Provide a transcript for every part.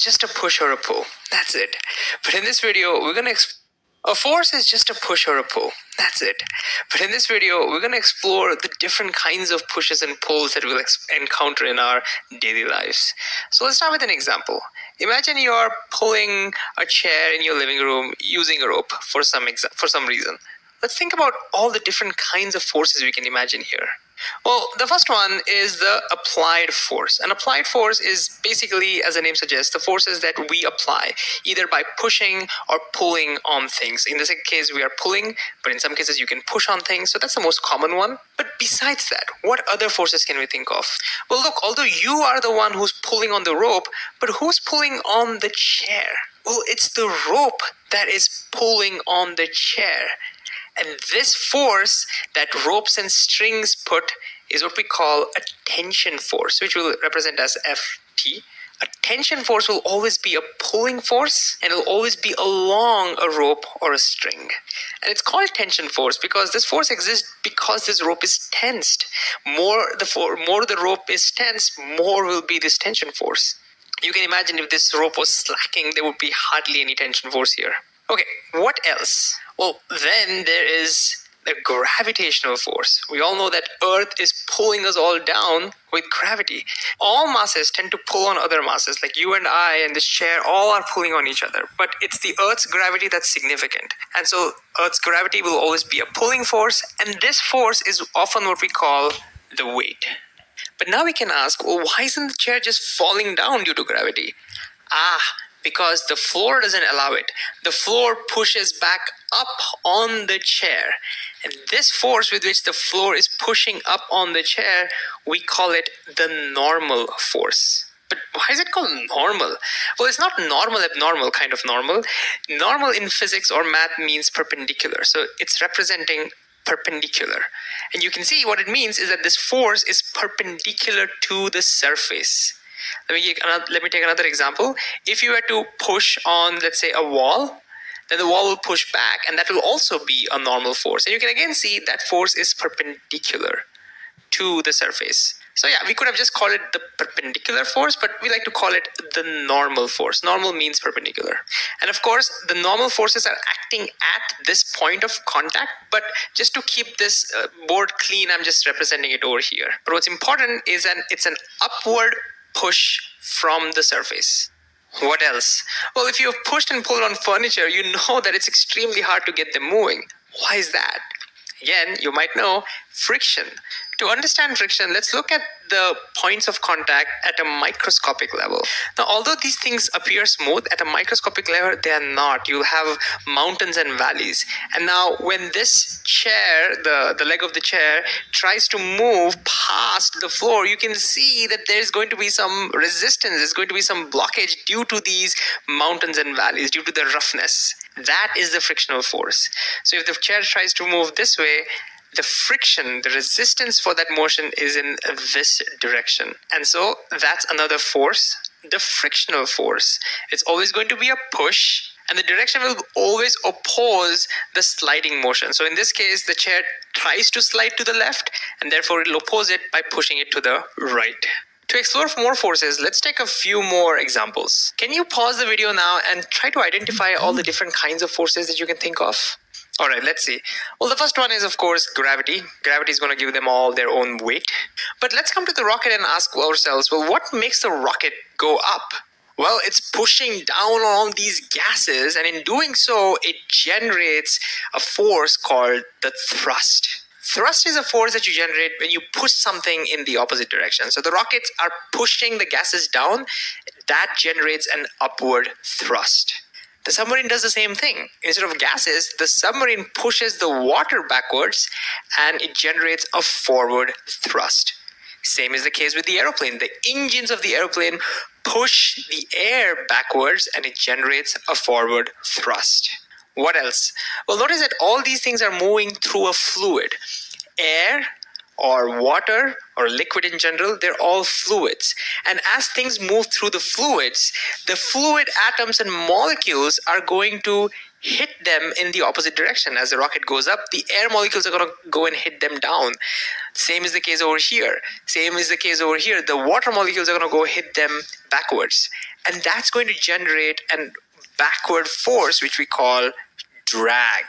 just a push or a pull. That's it. But in this video, we're going to a force is just a push or a pull. That's it. But in this video, we're going to explore the different kinds of pushes and pulls that we'll encounter in our daily lives. So let's start with an example. Imagine you're pulling a chair in your living room using a rope for some reason. Let's think about all the different kinds of forces we can imagine here. Well, the first one is the applied force. An applied force is basically, as the name suggests, the forces that we apply either by pushing or pulling on things. In this case, we are pulling, but in some cases you can push on things. So that's the most common one. But besides that, what other forces can we think of? Well, look, although you are the one who's pulling on the rope, but who's pulling on the chair? Well, it's the rope that is pulling on the chair. And this force that ropes and strings put is what we call a tension force, which we'll represent as Ft. A tension force will always be a pulling force, and it'll always be along a rope or a string. And it's called tension force because this force exists because this rope is tensed. More the rope is tense, more will be this tension force. You can imagine if this rope was slacking, there would be hardly any tension force here. Okay, what else? Well, then there is the gravitational force. We all know that Earth is pulling us all down with gravity. All masses tend to pull on other masses, like you and I and this chair, all are pulling on each other. But it's the Earth's gravity that's significant. And so Earth's gravity will always be a pulling force, and this force is often what we call the weight. But now we can ask, well, why isn't the chair just falling down due to gravity? Because the floor doesn't allow it. The floor pushes back up on the chair. And this force with which the floor is pushing up on the chair, we call it the normal force. But why is it called normal? Well, it's not normal, abnormal kind of normal. Normal in physics or math means perpendicular. So it's representing perpendicular. And you can see what it means is that this force is perpendicular to the surface. Let me take another example. If you were to push on, let's say, a wall, then the wall will push back, and that will also be a normal force. And you can again see that force is perpendicular to the surface. So yeah, we could have just called it the perpendicular force, but we like to call it the normal force. Normal means perpendicular. And of course, the normal forces are acting at this point of contact, but just to keep this board clean, I'm just representing it over here. But what's important is it's an upward push from the surface. What else? Well, if you have pushed and pulled on furniture, you know that it's extremely hard to get them moving. Why is that? Again, you might know friction. To understand friction, let's look at the points of contact at a microscopic level. Now, although these things appear smooth, at a microscopic level, they are not. You'll have mountains and valleys. And now, when this chair, the leg of the chair, tries to move past the floor, you can see that there's going to be some resistance. There's going to be some blockage due to these mountains and valleys, due to the roughness. That is the frictional force. So if the chair tries to move this way, the friction, the resistance for that motion is in this direction. And so that's another force, the frictional force. It's always going to be a push, and the direction will always oppose the sliding motion. So in this case, the chair tries to slide to the left, and therefore it'll oppose it by pushing it to the right. To explore more forces, let's take a few more examples. Can you pause the video now and try to identify all the different kinds of forces that you can think of? All right, let's see. Well, the first one is, of course, gravity. Gravity is going to give them all their own weight. But let's come to the rocket and ask ourselves, well, what makes the rocket go up? Well, it's pushing down on all these gases, and in doing so, it generates a force called the thrust. Thrust is a force that you generate when you push something in the opposite direction. So the rockets are pushing the gases down. That generates an upward thrust. The submarine does the same thing. Instead of gases, the submarine pushes the water backwards and it generates a forward thrust. Same is the case with the airplane. The engines of the airplane push the air backwards and it generates a forward thrust. What else? Well, notice that all these things are moving through a fluid. Air or water or liquid in general, they're all fluids. And as things move through the fluids, the fluid atoms and molecules are going to hit them in the opposite direction. As the rocket goes up, the air molecules are going to go and hit them down. Same is the case over here. Same is the case over here. The water molecules are going to go hit them backwards. And that's going to generate a backward force, which we call drag.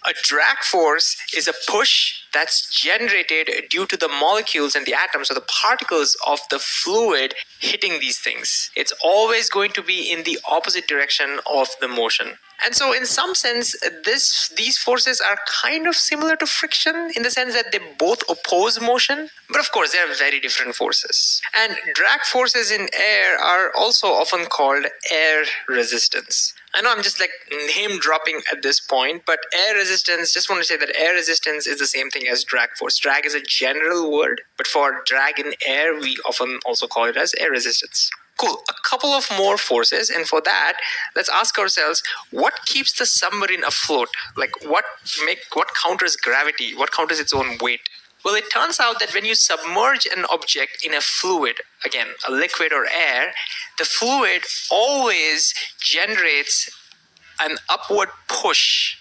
A drag force is a push that's generated due to the molecules and the atoms or the particles of the fluid hitting these things. It's always going to be in the opposite direction of the motion. And so in some sense, these forces are kind of similar to friction in the sense that they both oppose motion. But of course, they are very different forces. And drag forces in air are also often called air resistance. I know I'm just like name dropping at this point, but air resistance, just want to say that air resistance is the same thing as drag force. Drag is a general word, but for drag in air, we often also call it as air resistance. Cool. A couple of more forces, and for that, let's ask ourselves, what keeps the submarine afloat? Like what counters gravity? What counters its own weight? Well, it turns out that when you submerge an object in a fluid, again, a liquid or air, the fluid always generates an upward push,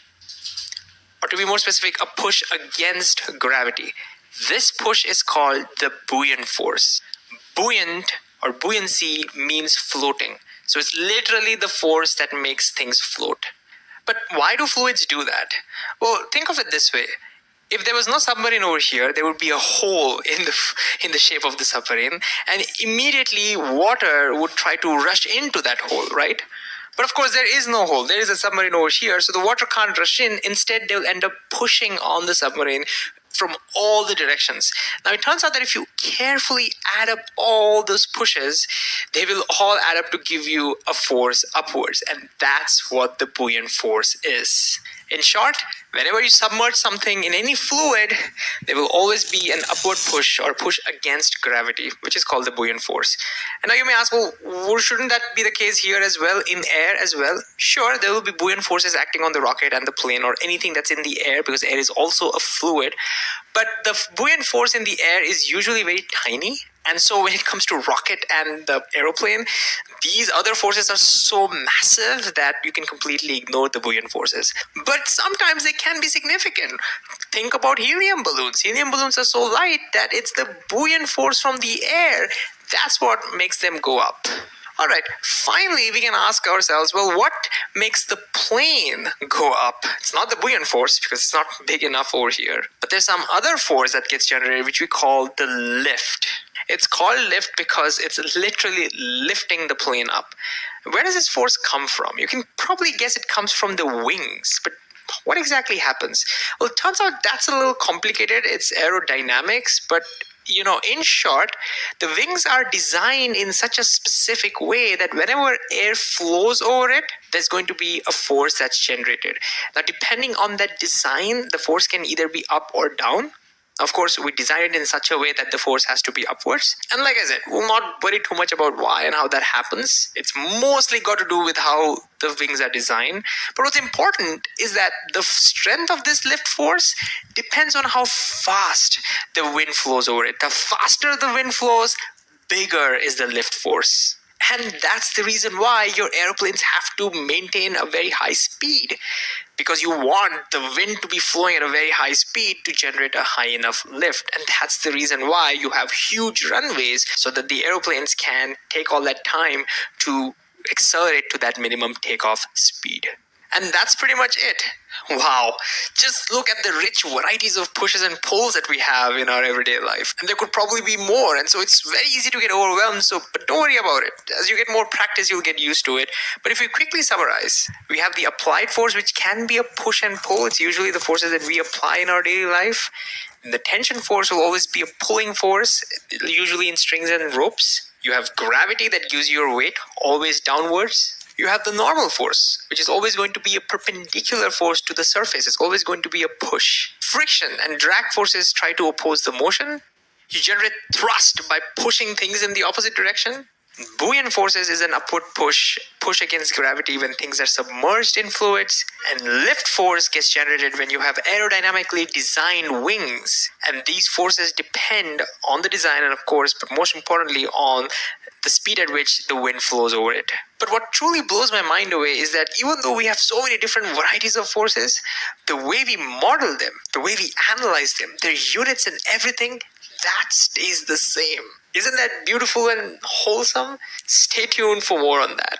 or to be more specific, a push against gravity. This push is called the buoyant force. Buoyant or buoyancy means floating. So it's literally the force that makes things float. But why do fluids do that? Well, think of it this way. If there was no submarine over here, there would be a hole in the shape of the submarine, and immediately water would try to rush into that hole, right? But of course, there is no hole. There is a submarine over here, so the water can't rush in. Instead, they'll end up pushing on the submarine from all the directions. Now, it turns out that if you carefully add up all those pushes, they will all add up to give you a force upwards, and that's what the buoyant force is. In short, whenever you submerge something in any fluid, there will always be an upward push or push against gravity, which is called the buoyant force. And now you may ask, well, shouldn't that be the case here as well, in air as well? Sure, there will be buoyant forces acting on the rocket and the plane or anything that's in the air, because air is also a fluid. But the buoyant force in the air is usually very tiny. And so when it comes to rocket and the aeroplane, these other forces are so massive that you can completely ignore the buoyant forces. But sometimes they can be significant. Think about helium balloons. Helium balloons are so light that it's the buoyant force from the air that's what makes them go up. All right, finally, we can ask ourselves, well, what makes the plane go up? It's not the buoyant force because it's not big enough over here. But there's some other force that gets generated, which we call the lift. It's called lift because it's literally lifting the plane up. Where does this force come from? You can probably guess it comes from the wings, but what exactly happens? Well, it turns out that's a little complicated. It's aerodynamics, but in short, the wings are designed in such a specific way that whenever air flows over it, there's going to be a force that's generated. Now, depending on that design, the force can either be up or down. Of course, we design it in such a way that the force has to be upwards. And like I said, we'll not worry too much about why and how that happens. It's mostly got to do with how the wings are designed. But what's important is that the strength of this lift force depends on how fast the wind flows over it. The faster the wind flows, bigger is the lift force. And that's the reason why your airplanes have to maintain a very high speed, because you want the wind to be flowing at a very high speed to generate a high enough lift. And that's the reason why you have huge runways, so that the airplanes can take all that time to accelerate to that minimum takeoff speed. And that's pretty much it. Wow. Just look at the rich varieties of pushes and pulls that we have in our everyday life. And there could probably be more. And so it's very easy to get overwhelmed. But don't worry about it. As you get more practice, you'll get used to it. But if we quickly summarize, we have the applied force, which can be a push and pull. It's usually the forces that we apply in our daily life. The tension force will always be a pulling force, usually in strings and ropes. You have gravity that gives you your weight, always downwards. You have the normal force, which is always going to be a perpendicular force to the surface. It's always going to be a push. Friction and drag forces try to oppose the motion. You generate thrust by pushing things in the opposite direction. Buoyant forces is an upward push against gravity when things are submerged in fluids. And lift force gets generated when you have aerodynamically designed wings. And these forces depend on the design and, of course, but most importantly, on the speed at which the wind flows over it. But what truly blows my mind away is that even though we have so many different varieties of forces, the way we model them, the way we analyze them, their units and everything, that stays the same. Isn't that beautiful and wholesome? Stay tuned for more on that.